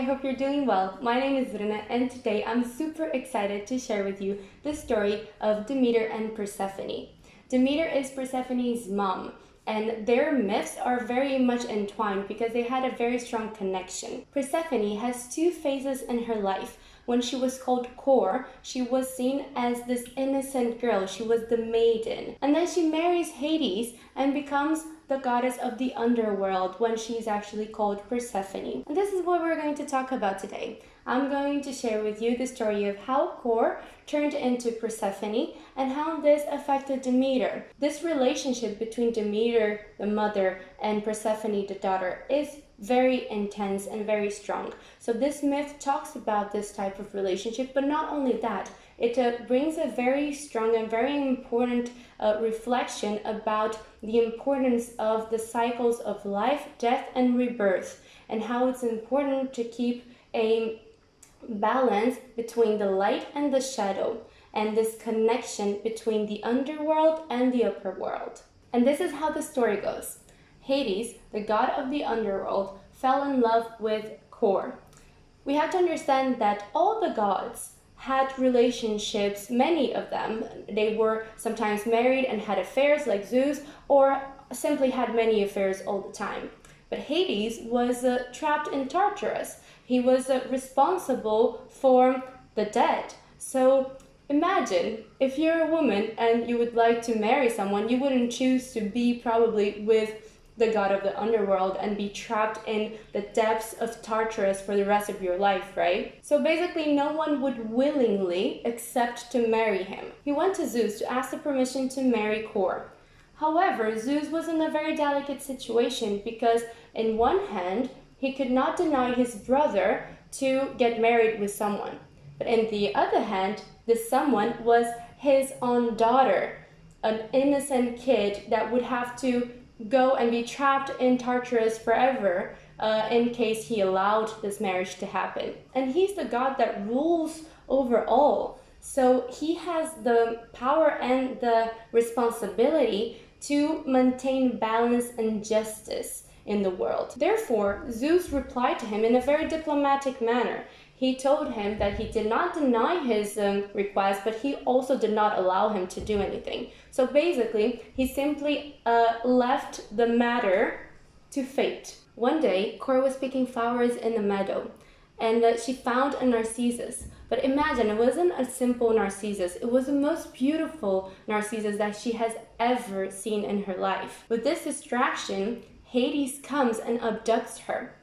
I hope you're doing well. My name is Rina and today I'm super excited to share with you the story of Demeter and Persephone. Demeter is Persephone's mom, and their myths are very much entwined because they had a very strong connection. Persephone has two phases in her life. When she was called Kor, she was seen as this innocent girl. She was the maiden. And then she marries Hades and becomes the goddess of the underworld when she's actually called Persephone. And this is what we're going to talk about today. I'm going to share with you the story of how Kor turned into Persephone and how this affected Demeter. This relationship between Demeter, the mother, and Persephone, the daughter, is very intense and very strong. So this myth talks about this type of relationship, but not only that, it brings a very strong and very important reflection about the importance of the cycles of life, death, and rebirth, and how it's important to keep a balance between the light and the shadow, and this connection between the underworld and the upper world. And this is how the story goes. Hades, the god of the underworld, fell in love with Kor. We have to understand that all the gods had relationships, many of them. They were sometimes married and had affairs like Zeus, or simply had many affairs all the time. But Hades was trapped in Tartarus. He was responsible for the dead. So imagine if you're a woman and you would like to marry someone, you wouldn't choose to be probably with the god of the underworld and be trapped in the depths of Tartarus for the rest of your life, right? So basically no one would willingly accept to marry him. He went to Zeus to ask the permission to marry Kor. However, Zeus was in a very delicate situation because in one hand, he could not deny his brother to get married with someone. But in the other hand, this someone was his own daughter, an innocent kid that would have to go and be trapped in Tartarus forever in case he allowed this marriage to happen. And he's the god that rules over all. So he has the power and the responsibility to maintain balance and justice in the world. Therefore, Zeus replied to him in a very diplomatic manner. He told him that he did not deny his request, but he also did not allow him to do anything. So basically, he simply left the matter to fate. One day, Kor was picking flowers in a meadow, and she found a narcissus. But imagine, it wasn't a simple narcissus. It was the most beautiful narcissus that she has ever seen in her life. With this distraction, Hades comes and abducts her.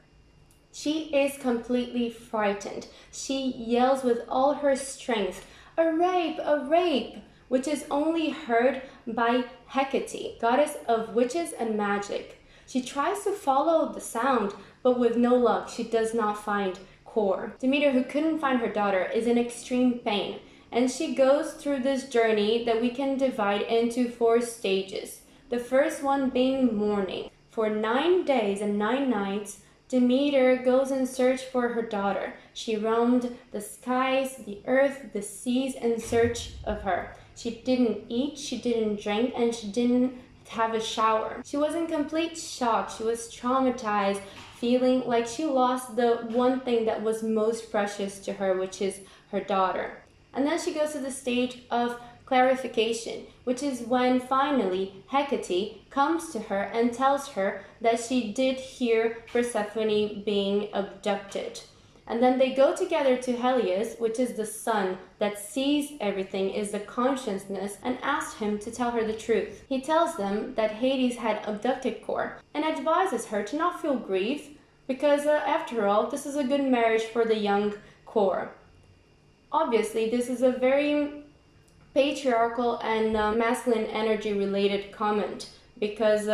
She is completely frightened. She yells with all her strength, "A rape, a rape!" which is only heard by Hecate, goddess of witches and magic. She tries to follow the sound, but with no luck, she does not find Kor. Demeter, who couldn't find her daughter, is in extreme pain, and she goes through this journey that we can divide into 4 stages. The first one being mourning. For 9 days and 9 nights, Demeter goes in search for her daughter. She roamed the skies, the earth, the seas in search of her. She didn't eat, she didn't drink, and she didn't have a shower. She was in complete shock. She was traumatized, feeling like she lost the one thing that was most precious to her, which is her daughter. And then she goes to the stage of clarification, which is when finally Hecate comes to her and tells her that she did hear Persephone being abducted. And then they go together to Helios, which is the sun that sees everything, is the consciousness, and asks him to tell her the truth. He tells them that Hades had abducted Kor and advises her to not feel grief because after all, this is a good marriage for the young Kor. Obviously, this is a very patriarchal and masculine energy related comment because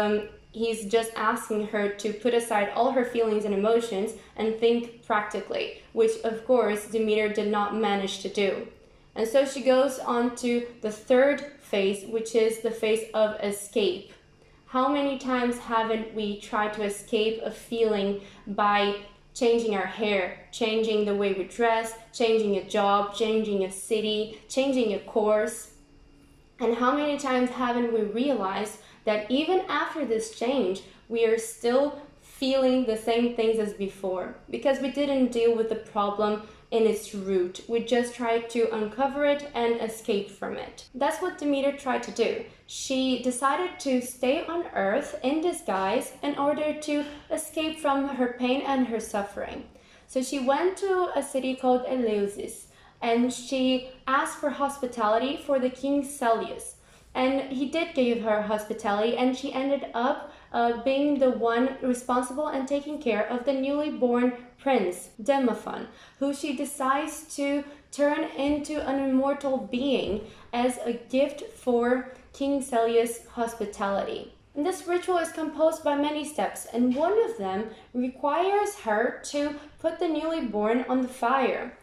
he's just asking her to put aside all her feelings and emotions and think practically, which of course Demeter did not manage to do. And so she goes on to the third phase, which is the phase of escape. How many times haven't we tried to escape a feeling by changing our hair, changing the way we dress, changing a job, changing a city, changing a course? And how many times haven't we realized that even after this change, we are still feeling the same things as before, because we didn't deal with the problem in its root. We just tried to uncover it and escape from it. That's what Demeter tried to do. She decided to stay on Earth in disguise in order to escape from her pain and her suffering. So she went to a city called Eleusis, and she asked for hospitality for the king Celius. And he did give her hospitality, and she ended up being the one responsible and taking care of the newly born prince, Demeter, who she decides to turn into an immortal being as a gift for King Celius' hospitality. And this ritual is composed by many steps, and one of them requires her to put the newly born on the fire.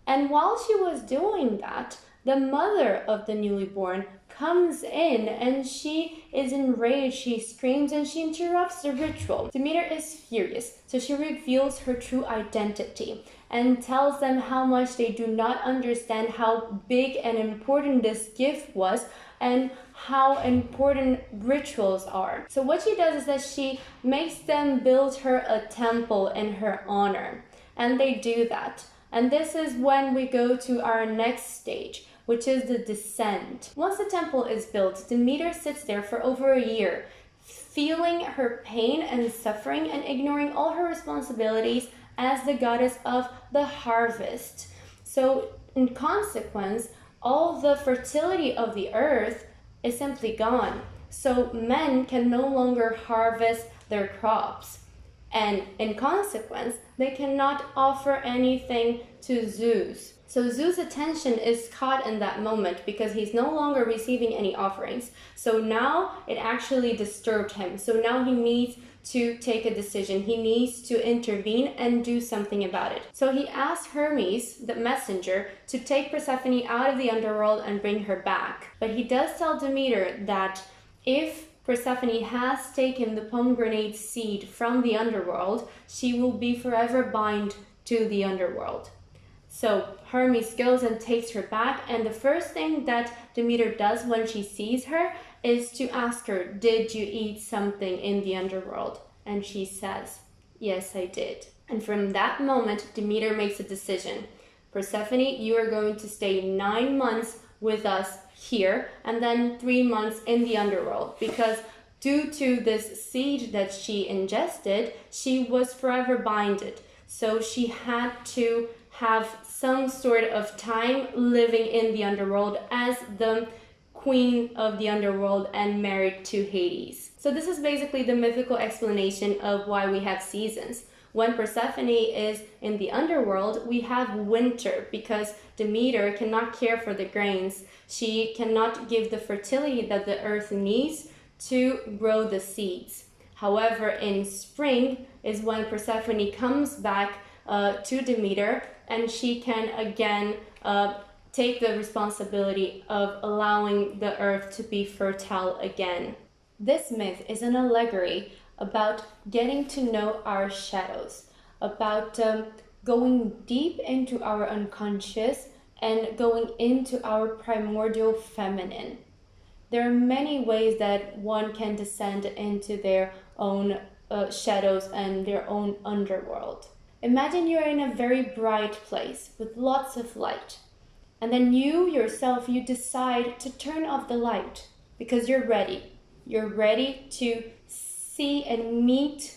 And while she was doing that, the mother of the newly born comes in and she is enraged, she screams, and she interrupts the ritual. Demeter is furious, so she reveals her true identity and tells them how much they do not understand how big and important this gift was and how important rituals are. So what she does is that she makes them build her a temple in her honor, and they do that. And this is when we go to our next stage, which is the descent. Once the temple is built, Demeter sits there for over a year, feeling her pain and suffering and ignoring all her responsibilities as the goddess of the harvest. So in consequence, all the fertility of the earth is simply gone. So men can no longer harvest their crops. And in consequence, they cannot offer anything to Zeus. So Zeus' attention is caught in that moment because he's no longer receiving any offerings. So now it actually disturbed him. So now he needs to take a decision. He needs to intervene and do something about it. So he asked Hermes, the messenger, to take Persephone out of the underworld and bring her back. But he does tell Demeter that if Persephone has taken the pomegranate seed from the underworld, she will be forever bound to the underworld. So Hermes goes and takes her back, and the first thing that Demeter does when she sees her is to ask her, "Did you eat something in the underworld?" And she says, "Yes, I did." And from that moment, Demeter makes a decision. Persephone, you are going to stay 9 months with us here and then 3 months in the underworld, because due to this seed that she ingested, she was forever binded. So she had to have some sort of time living in the underworld as the queen of the underworld and married to Hades. So this is basically the mythical explanation of why we have seasons. When Persephone is in the underworld, we have winter because Demeter cannot care for the grains. She cannot give the fertility that the earth needs to grow the seeds. However, in spring is when Persephone comes back to Demeter, and she can again take the responsibility of allowing the earth to be fertile again. This myth is an allegory about getting to know our shadows, about going deep into our unconscious and going into our primordial feminine. There are many ways that one can descend into their own shadows and their own underworld. Imagine you're in a very bright place with lots of light, and then you yourself, you decide to turn off the light because you're ready. You're ready to see and meet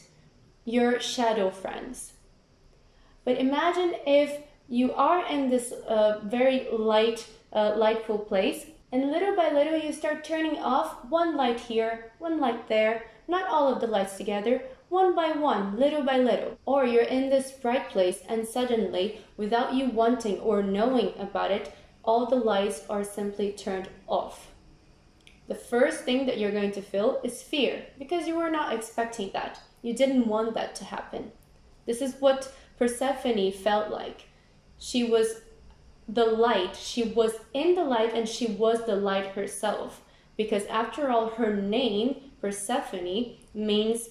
your shadow friends. But imagine if you are in this very lightful place, and little by little you start turning off one light here, one light there, not all of the lights together, one by one, little by little. Or you're in this bright place and suddenly, without you wanting or knowing about it, all the lights are simply turned off. The first thing that you're going to feel is fear, because you were not expecting that. You didn't want that to happen. This is what Persephone felt like. She was the light. She was in the light, and she was the light herself. Because after all, her name, Persephone, means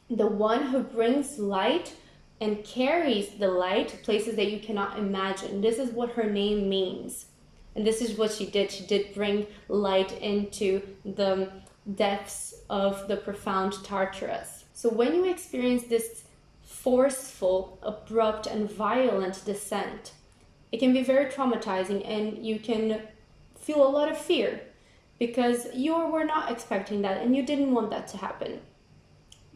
the one who brings light and carries the light to places that you cannot imagine. This is what her name means. And this is what she did. She did bring light into the depths of the profound Tartarus. So when you experience this forceful, abrupt, and violent descent, it can be very traumatizing, and you can feel a lot of fear because you were not expecting that and you didn't want that to happen.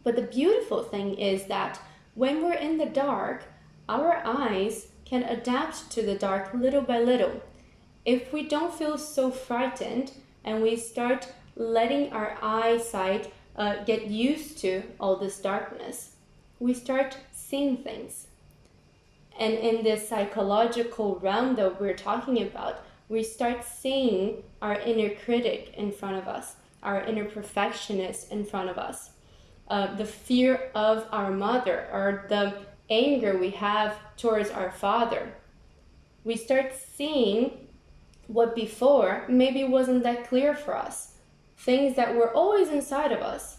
But the beautiful thing is that when we're in the dark, our eyes can adapt to the dark little by little. If we don't feel so frightened and we start letting our eyesight get used to all this darkness, we start seeing things. And in this psychological realm that we're talking about, we start seeing our inner critic in front of us, our inner perfectionist in front of us, the fear of our mother, or the anger we have towards our father. We start seeing what before maybe wasn't that clear for us, things that were always inside of us,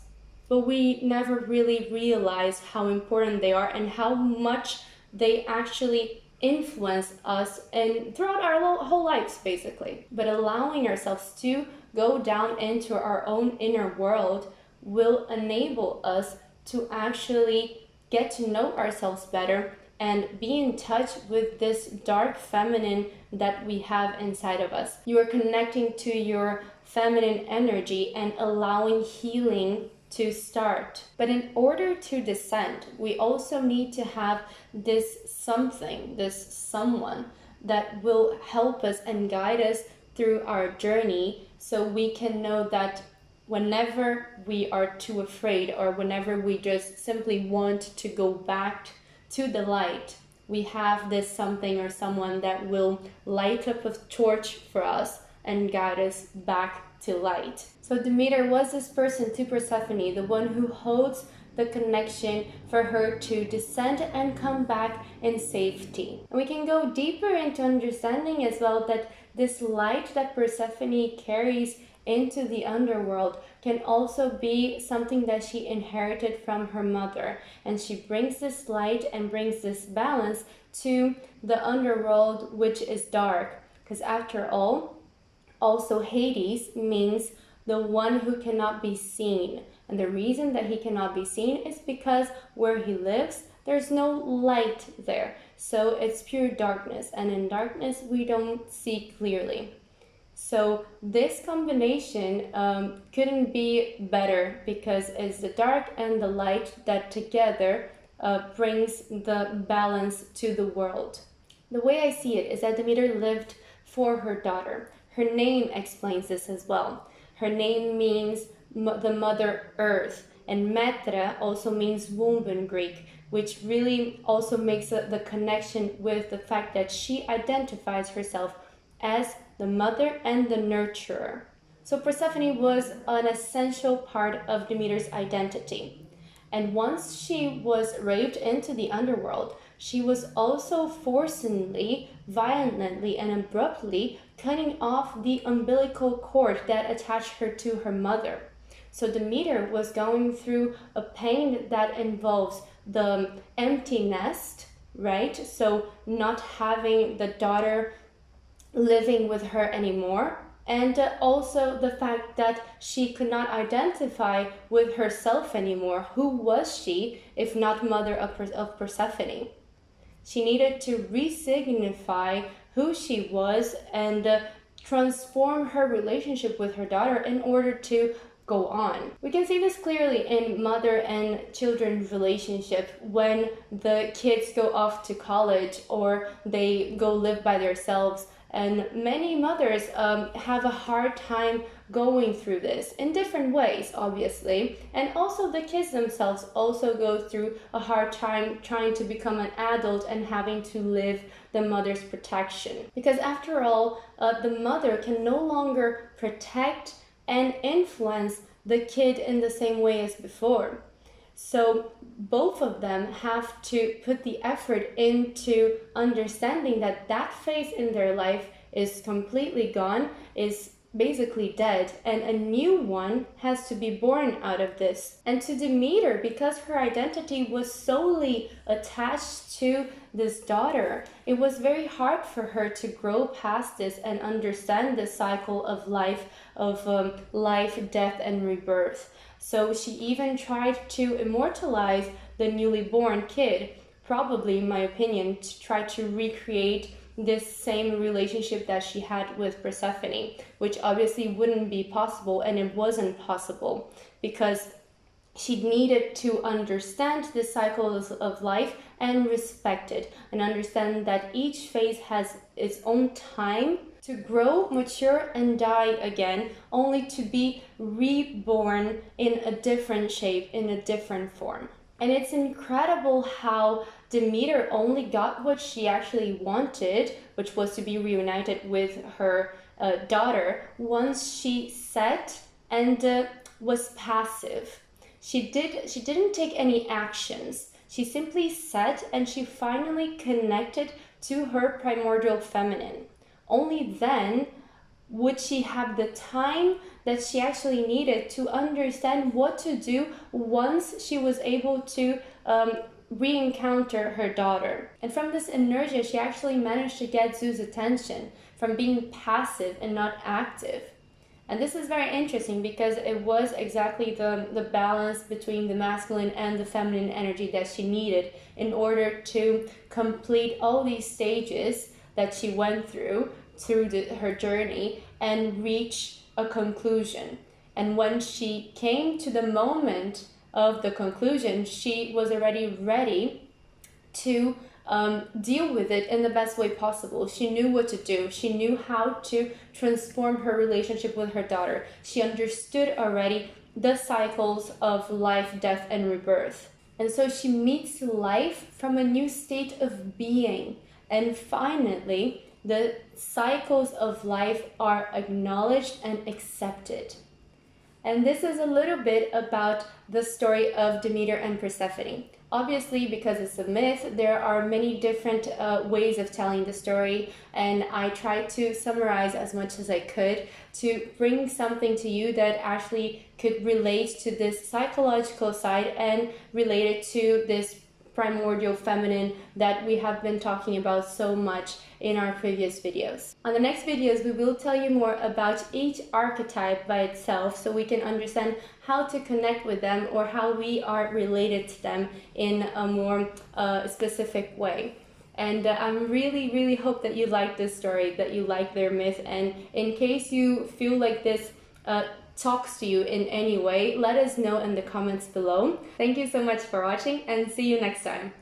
but we never really realized how important they are and how much they actually influence us and throughout our whole lives, basically. But allowing ourselves to go down into our own inner world will enable us to actually get to know ourselves better and be in touch with this dark feminine that we have inside of us. You are connecting to your feminine energy and allowing healing to start. But in order to descend, we also need to have this something, this someone that will help us and guide us through our journey, so we can know that whenever we are too afraid or whenever we just simply want to go back to the light, we have this something or someone that will light up a torch for us and guide us back to light. So Demeter was this person to Persephone, the one who holds the connection for her to descend and come back in safety. And we can go deeper into understanding as well that this light that Persephone carries into the underworld can also be something that she inherited from her mother, and she brings this light and brings this balance to the underworld, which is dark, because after all, also Hades means the one who cannot be seen, and the reason that he cannot be seen is because where he lives there's no light there, so it's pure darkness, and in darkness we don't see clearly. So this combination couldn't be better, because it's the dark and the light that together brings the balance to the world. The way I see it is that Demeter lived for her daughter. Her name explains this as well. Her name means the Mother Earth, and Metra also means womb in Greek, which really also makes the connection with the fact that she identifies herself as the mother and the nurturer. So Persephone was an essential part of Demeter's identity. And once she was raped into the underworld, she was also forcibly, violently, and abruptly cutting off the umbilical cord that attached her to her mother. So Demeter was going through a pain that involves the empty nest, right? So not having the daughter living with her anymore, and also the fact that she could not identify with herself anymore. Who was she if not mother of Persephone? She needed to re-signify who she was and transform her relationship with her daughter in order to go on. We can see this clearly in mother and children relationship when the kids go off to college or they go live by themselves. And many mothers have a hard time going through this in different ways, obviously. And also the kids themselves also go through a hard time trying to become an adult and having to live the mother's protection. Because after all, the mother can no longer protect and influence the kid in the same way as before. So both of them have to put the effort into understanding that that phase in their life is completely gone, is basically dead, and a new one has to be born out of this. And to Demeter, because her identity was solely attached to this daughter, it was very hard for her to grow past this and understand the cycle of life, life, death, and rebirth. So she even tried to immortalize the newly born kid, probably, in my opinion, to try to recreate this same relationship that she had with Persephone, which obviously wouldn't be possible, and it wasn't possible because she needed to understand the cycles of life and respect it, and understand that each phase has its own time to grow, mature, and die again, only to be reborn in a different shape, in a different form. And it's incredible how Demeter only got what she actually wanted, which was to be reunited with her daughter, once she sat and was passive. She didn't take any actions. She simply sat and she finally connected to her primordial feminine. Only then would she have the time that she actually needed to understand what to do once she was able to re-encounter her daughter. And from this inertia, she actually managed to get Zeus' attention from being passive and not active. And this is very interesting because it was exactly the balance between the masculine and the feminine energy that she needed in order to complete all these stages that she went through her journey and reach a conclusion. And when she came to the moment of the conclusion, she was already ready to deal with it in the best way possible. She knew what to do. She knew how to transform her relationship with her daughter. She understood already the cycles of life, death, and rebirth. And so she meets life from a new state of being. And finally, the cycles of life are acknowledged and accepted. And this is a little bit about the story of Demeter and Persephone. Obviously, because it's a myth, there are many different ways of telling the story, and I tried to summarize as much as I could to bring something to you that actually could relate to this psychological side and relate it to this primordial feminine that we have been talking about so much in our previous videos. On the next videos, we will tell you more about each archetype by itself so we can understand how to connect with them or how we are related to them in a more specific way. And I'm really hope that you like this story, that you like their myth, and in case you feel like this talks to you in any way, let us know in the comments below. Thank you so much for watching and see you next time.